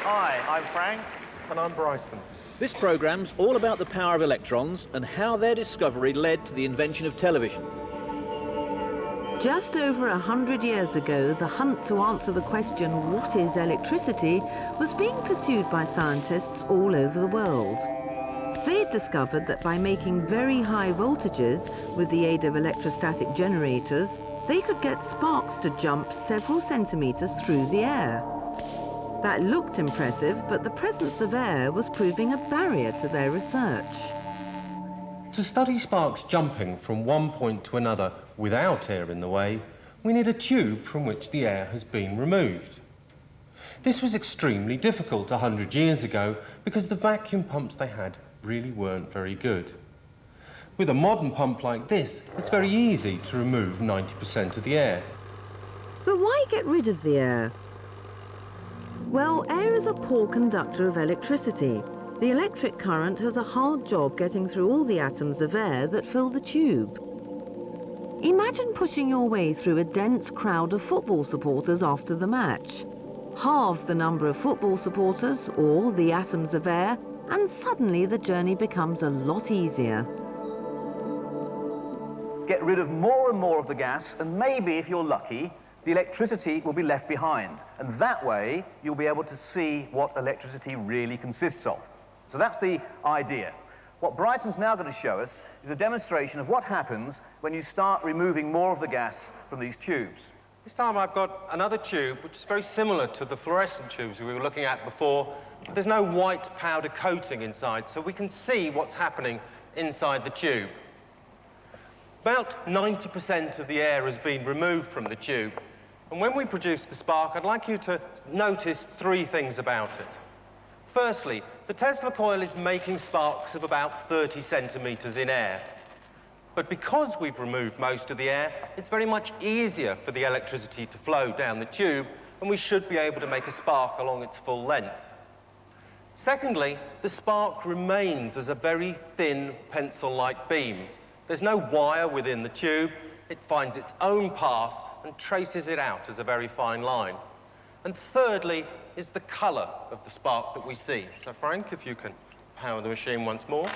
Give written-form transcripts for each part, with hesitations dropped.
Hi, I'm Frank. And I'm Bryson. This program's all about the power of electrons and how their discovery led to the invention of television. Just over 100 years ago, the hunt to answer the question, what is electricity, was being pursued by scientists all over the world. They had discovered that by making very high voltages with the aid of electrostatic generators, they could get sparks to jump several centimeters through the air. That looked impressive, but the presence of air was proving a barrier to their research. To study sparks jumping from one point to another without air in the way, we need a tube from which the air has been removed. This was extremely difficult 100 years ago because the vacuum pumps they had really weren't very good. With a modern pump like this, it's very easy to remove 90% of the air. But why get rid of the air? Well, air is a poor conductor of electricity. The electric current has a hard job getting through all the atoms of air that fill the tube. Imagine pushing your way through a dense crowd of football supporters after the match. Halve the number of football supporters, or the atoms of air, and suddenly the journey becomes a lot easier. Get rid of more and more of the gas, and maybe, if you're lucky, the electricity will be left behind. And that way, you'll be able to see what electricity really consists of. So that's the idea. What Bryson's now going to show us is a demonstration of what happens when you start removing more of the gas from these tubes. This time I've got another tube which is very similar to the fluorescent tubes we were looking at before, but there's no white powder coating inside, so we can see what's happening inside the tube. About 90% of the air has been removed from the tube, and when we produce the spark, I'd like you to notice three things about it. Firstly, the Tesla coil is making sparks of about 30 centimeters in air. But because we've removed most of the air, it's very much easier for the electricity to flow down the tube, and we should be able to make a spark along its full length. Secondly, the spark remains as a very thin pencil-like beam. There's no wire within the tube. It finds its own path and traces it out as a very fine line. And thirdly is the colour of the spark that we see. So Frank, if you can power the machine once more.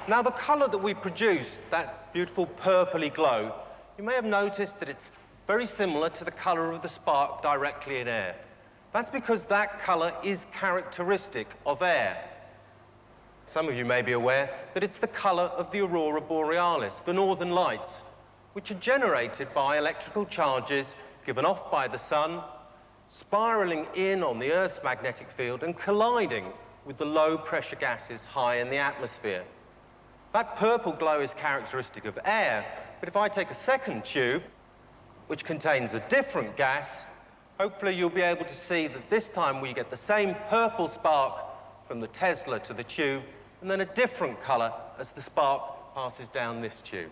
Now the colour that we produce, that beautiful purpley glow, you may have noticed that it's very similar to the colour of the spark directly in air. That's because that colour is characteristic of air. Some of you may be aware that it's the colour of the aurora borealis, the northern lights, which are generated by electrical charges given off by the sun, spiralling in on the Earth's magnetic field and colliding with the low-pressure gases high in the atmosphere. That purple glow is characteristic of air, but if I take a second tube, which contains a different gas, hopefully you'll be able to see that this time we get the same purple spark from the Tesla to the tube, and then a different colour as the spark passes down this tube.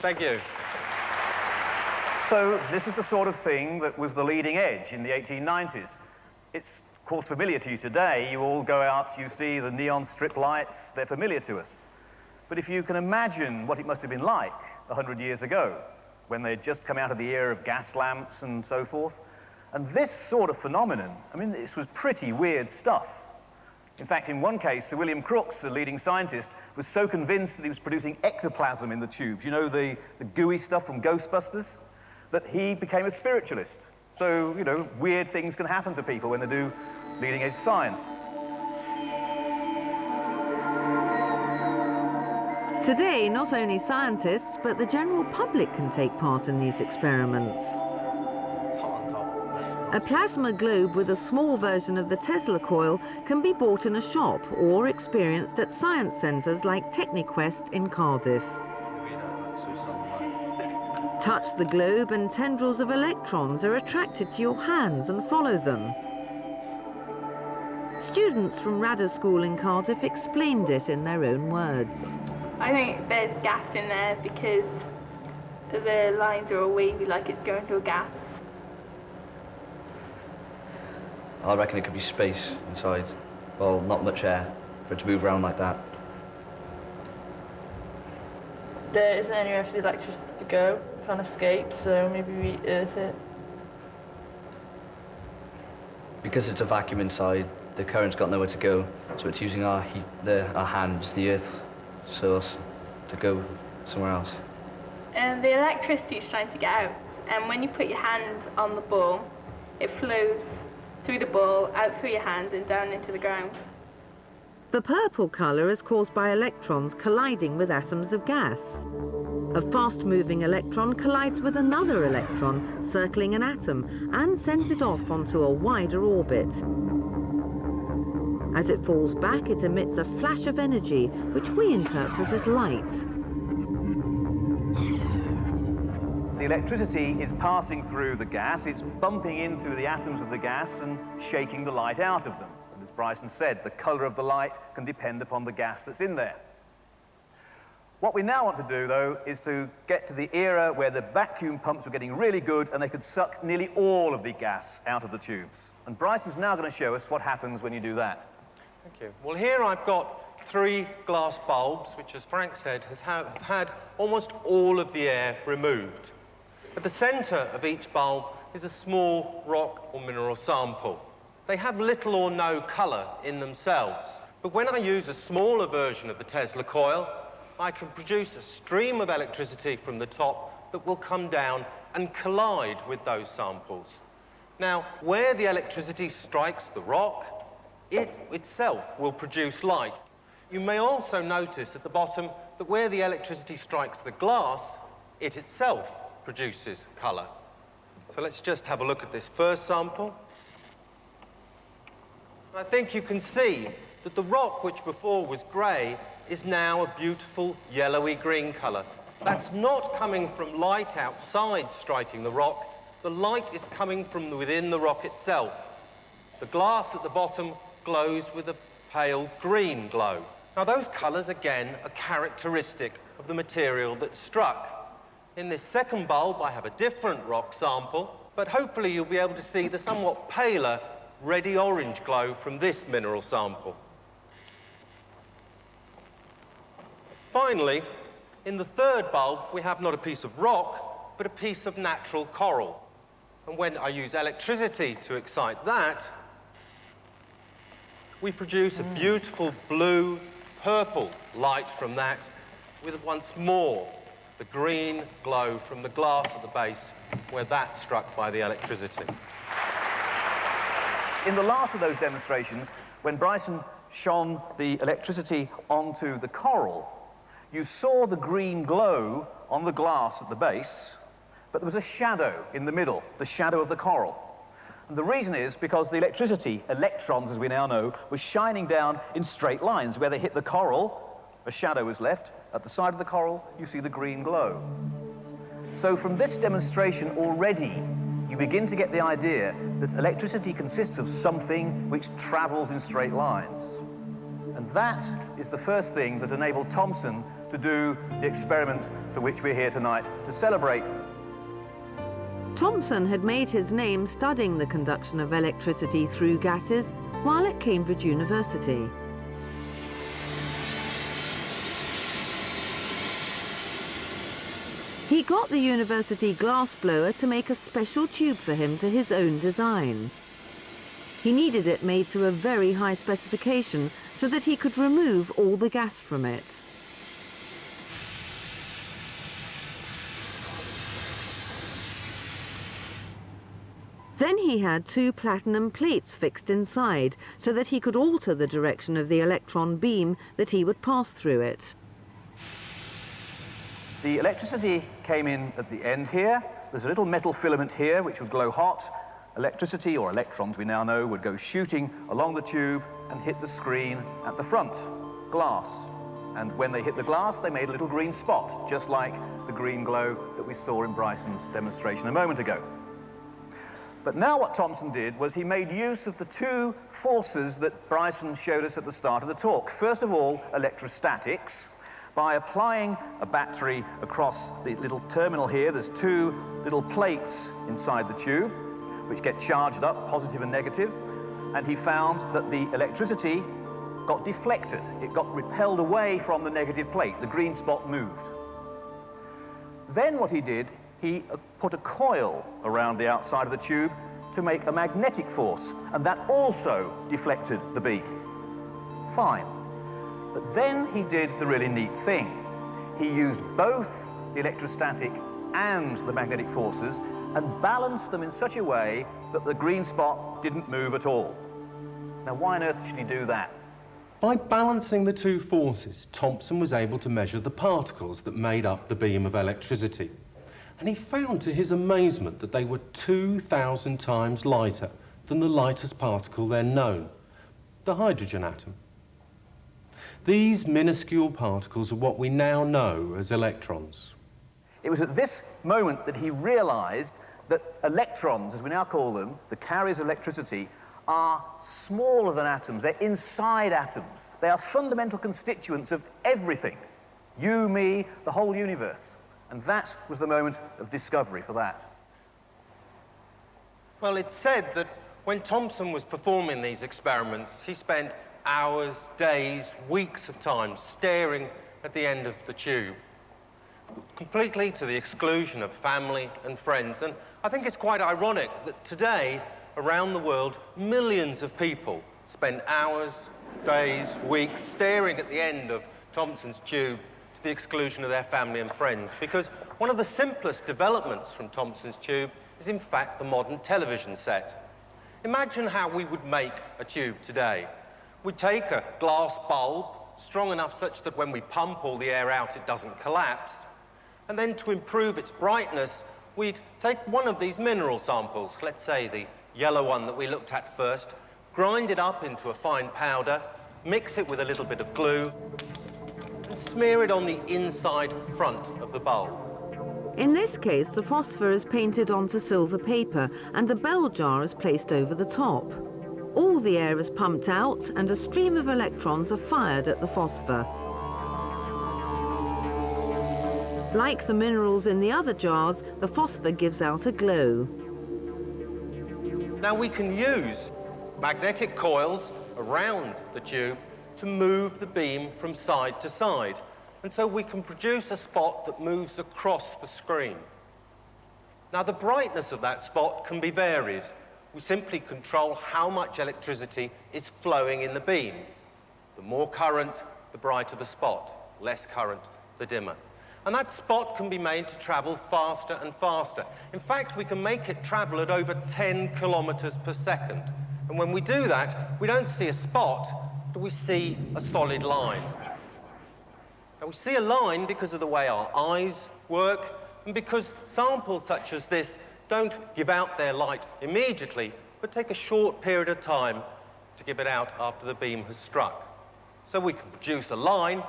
Thank you. So this is the sort of thing that was the leading edge in the 1890s. It's, of course, familiar to you today. You all go out, you see the neon strip lights, they're familiar to us. But if you can imagine what it must have been like 100 years ago, when they'd just come out of the era of gas lamps and so forth, and this sort of phenomenon, I mean, this was pretty weird stuff. In fact, in one case, Sir William Crookes, the leading scientist, was so convinced that he was producing ectoplasm in the tubes, you know, the gooey stuff from Ghostbusters, that he became a spiritualist. So, you know, weird things can happen to people when they do leading-edge science. Today, not only scientists, but the general public can take part in these experiments. A plasma globe with a small version of the Tesla coil can be bought in a shop or experienced at science centres like TechniQuest in Cardiff. Touch the globe and tendrils of electrons are attracted to your hands and follow them. Students from Radar School in Cardiff explained it in their own words. I think there's gas in there because the lines are all wavy like it's going to a gas. I reckon it could be space inside. Well, not much air for it to move around like that. There isn't anywhere for the electricity to go. Can't escape, so maybe we earth it. Because it's a vacuum inside, the current's got nowhere to go, so it's using our heat, our hands, the earth source, to go somewhere else. And the electricity is trying to get out, and when you put your hand on the ball, it flows through the ball, out through your hand and down into the ground. The purple colour is caused by electrons colliding with atoms of gas. A fast-moving electron collides with another electron circling an atom and sends it off onto a wider orbit. As it falls back, it emits a flash of energy, which we interpret as light. The electricity is passing through the gas, it's bumping into the atoms of the gas and shaking the light out of them. And as Bryson said, the colour of the light can depend upon the gas that's in there. What we now want to do, though, is to get to the era where the vacuum pumps were getting really good and they could suck nearly all of the gas out of the tubes. And Bryson's now going to show us what happens when you do that. Thank you. Well, here I've got 3 glass bulbs, which, as Frank said, have had almost all of the air removed. At the centre of each bulb is a small rock or mineral sample. They have little or no colour in themselves, but when I use a smaller version of the Tesla coil, I can produce a stream of electricity from the top that will come down and collide with those samples. Now, where the electricity strikes the rock, it itself will produce light. You may also notice at the bottom that where the electricity strikes the glass, it itself produces colour. So let's just have a look at this first sample. I think you can see that the rock, which before was grey, is now a beautiful yellowy green colour. That's not coming from light outside striking the rock. The light is coming from within the rock itself. The glass at the bottom glows with a pale green glow. Now those colours again are characteristic of the material that struck. In this second bulb I have a different rock sample, but hopefully you'll be able to see the somewhat paler reddy orange glow from this mineral sample. Finally, in the third bulb we have not a piece of rock, but a piece of natural coral. And when I use electricity to excite that, we produce a beautiful blue-purple light from that, with once more the green glow from the glass at the base where that struck by the electricity. In the last of those demonstrations, when Bryson shone the electricity onto the coral, you saw the green glow on the glass at the base, but there was a shadow in the middle, the shadow of the coral. And the reason is because the electricity, electrons as we now know, was shining down in straight lines. Where they hit the coral, a shadow was left. At the side of the coral, you see the green glow. So from this demonstration already, you begin to get the idea that electricity consists of something which travels in straight lines. And that is the first thing that enabled Thomson to do the experiment for which we're here tonight to celebrate. Thomson had made his name studying the conduction of electricity through gases while at Cambridge University. He got the university glassblower to make a special tube for him to his own design. He needed it made to a very high specification so that he could remove all the gas from it. Then he had 2 platinum plates fixed inside so that he could alter the direction of the electron beam that he would pass through it. The electricity came in at the end here. There's a little metal filament here which would glow hot. Electricity, or electrons we now know, would go shooting along the tube and hit the screen at the front, glass. And when they hit the glass, they made a little green spot, just like the green glow that we saw in Bryson's demonstration a moment ago. But now what Thomson did was he made use of the two forces that Bryson showed us at the start of the talk. First of all, electrostatics. By applying a battery across the little terminal here, there's two little plates inside the tube which get charged up, positive and negative, and he found that the electricity got deflected. It got repelled away from the negative plate. The green spot moved. Then what he did, he put a coil around the outside of the tube to make a magnetic force, and that also deflected the beam. Fine. But then he did the really neat thing. He used both the electrostatic and the magnetic forces and balanced them in such a way that the green spot didn't move at all. Now, why on earth should he do that? By balancing the two forces, Thomson was able to measure the particles that made up the beam of electricity. And he found to his amazement that they were 2,000 times lighter than the lightest particle then known, the hydrogen atom. These minuscule particles are what we now know as electrons. It was at this moment that he realized that electrons, as we now call them, the carriers of electricity, are smaller than atoms. They're inside atoms. They are fundamental constituents of everything. You, me, the whole universe. And that was the moment of discovery for that. Well, it's said that when Thomson was performing these experiments, he spent hours, days, weeks of time staring at the end of the tube, completely to the exclusion of family and friends. And I think it's quite ironic that today, around the world, millions of people spend hours, days, weeks staring at the end of Thomson's tube to the exclusion of their family and friends, because one of the simplest developments from Thomson's tube is in fact the modern television set. Imagine how we would make a tube today. We'd take a glass bulb, strong enough such that when we pump all the air out it doesn't collapse, and then to improve its brightness we'd take one of these mineral samples, let's say the yellow one that we looked at first, grind it up into a fine powder, mix it with a little bit of glue, and smear it on the inside front of the bulb. In this case, the phosphor is painted onto silver paper and a bell jar is placed over the top. All the air is pumped out and a stream of electrons are fired at the phosphor. Like the minerals in the other jars, the phosphor gives out a glow. Now we can use magnetic coils around the tube to move the beam from side to side. And so we can produce a spot that moves across the screen. Now the brightness of that spot can be varied. We simply control how much electricity is flowing in the beam. The more current, the brighter the spot. Less current, the dimmer. And that spot can be made to travel faster and faster. In fact, we can make it travel at over 10 kilometers per second. And when we do that, we don't see a spot, but we see a solid line. Now, we see a line because of the way our eyes work, and because samples such as this don't give out their light immediately, but take a short period of time to give it out after the beam has struck. So we can produce a line.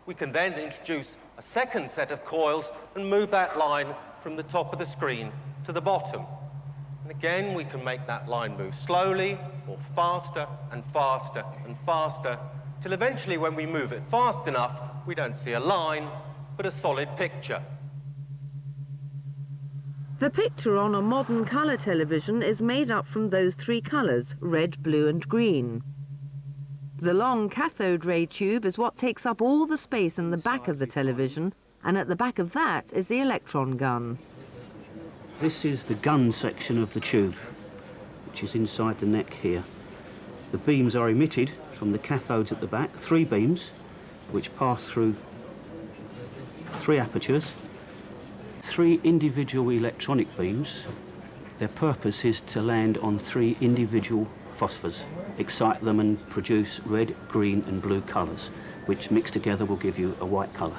We can then introduce a second set of coils and move that line from the top of the screen to the bottom. And again, we can make that line move slowly, or faster and faster and faster, till eventually when we move it fast enough, we don't see a line, but a solid picture. The picture on a modern colour television is made up from those three colours, red, blue and green. The long cathode ray tube is what takes up all the space in the back of the television, and at the back of that is the electron gun. This is the gun section of the tube, which is inside the neck here. The beams are emitted from the cathodes at the back, 3 beams, which pass through 3 apertures, 3 individual electronic beams. Their purpose is to land on 3 individual phosphors, excite them and produce red, green and blue colours, which mixed together will give you a white colour.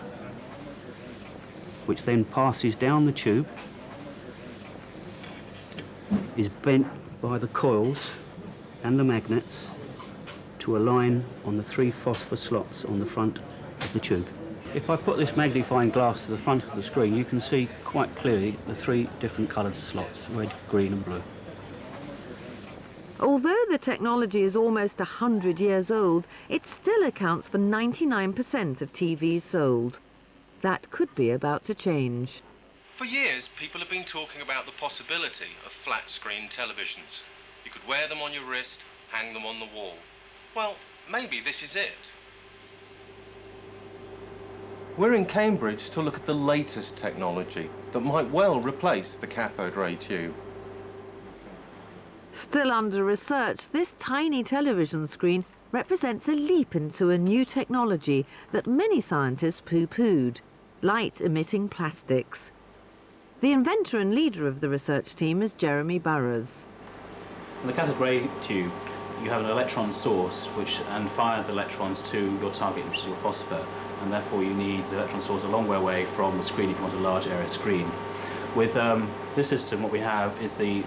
which then passes down the tube, is bent by the coils and the magnets to align on the 3 phosphor slots on the front of the tube. If I put this magnifying glass to the front of the screen, you can see quite clearly the 3 different coloured slots, red, green and blue. Although the technology is almost 100 years old, it still accounts for 99% of TVs sold. That could be about to change. For years, people have been talking about the possibility of flat-screen televisions. You could wear them on your wrist, hang them on the wall. Well, maybe this is it. We're in Cambridge to look at the latest technology that might well replace the cathode ray tube. Still under research, this tiny television screen represents a leap into a new technology that many scientists pooh-poohed: light-emitting plastics. The inventor and leader of the research team is Jeremy Burroughs. In the cathode ray tube, you have an electron source and fire the electrons to your target, which is your phosphor, and therefore you need the electron source a long way away from the screen if you want a large area screen. With this system, what we have is the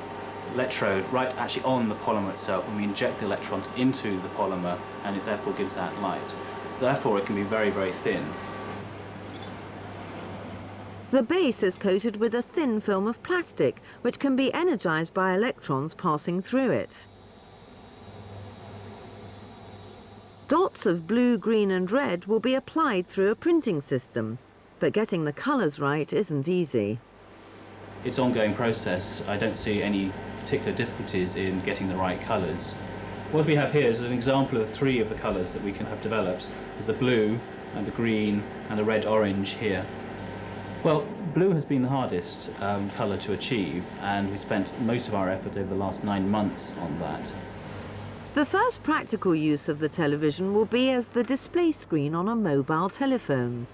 electrode right actually on the polymer itself, and we inject the electrons into the polymer, and it therefore gives that light. Therefore it can be very, very thin. The base is coated with a thin film of plastic, which can be energized by electrons passing through it. Dots of blue, green and red will be applied through a printing system, but getting the colours right isn't easy. It's an ongoing process. I don't see any particular difficulties in getting the right colours. What we have here is an example of 3 of the colours that we can have developed. There's the blue and the green and the red-orange here. Well, blue has been the hardest colour to achieve, and we spent most of our effort over the last 9 months on that. The first practical use of the television will be as the display screen on a mobile telephone.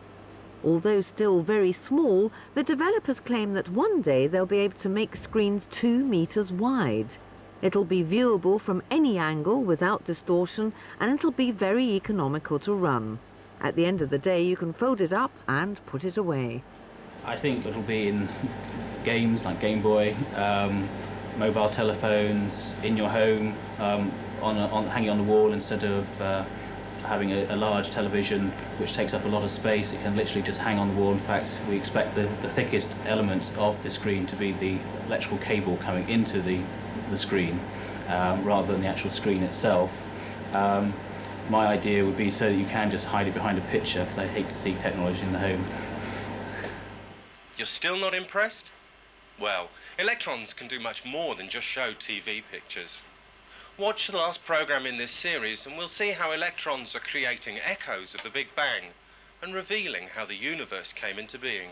Although still very small, the developers claim that one day they'll be able to make screens 2 meters wide. It'll be viewable from any angle without distortion, and it'll be very economical to run. At the end of the day, you can fold it up and put it away. I think it'll be in games like Game Boy, mobile telephones, in your home, hanging on the wall instead of having a large television which takes up a lot of space. It can literally just hang on the wall. In fact, we expect the thickest elements of the screen to be the electrical cable coming into the screen rather than the actual screen itself. My idea would be so that you can just hide it behind a picture, because I hate to see technology in the home. You're still not impressed? Well, electrons can do much more than just show TV pictures. Watch the last program in this series and we'll see how electrons are creating echoes of the Big Bang and revealing how the universe came into being.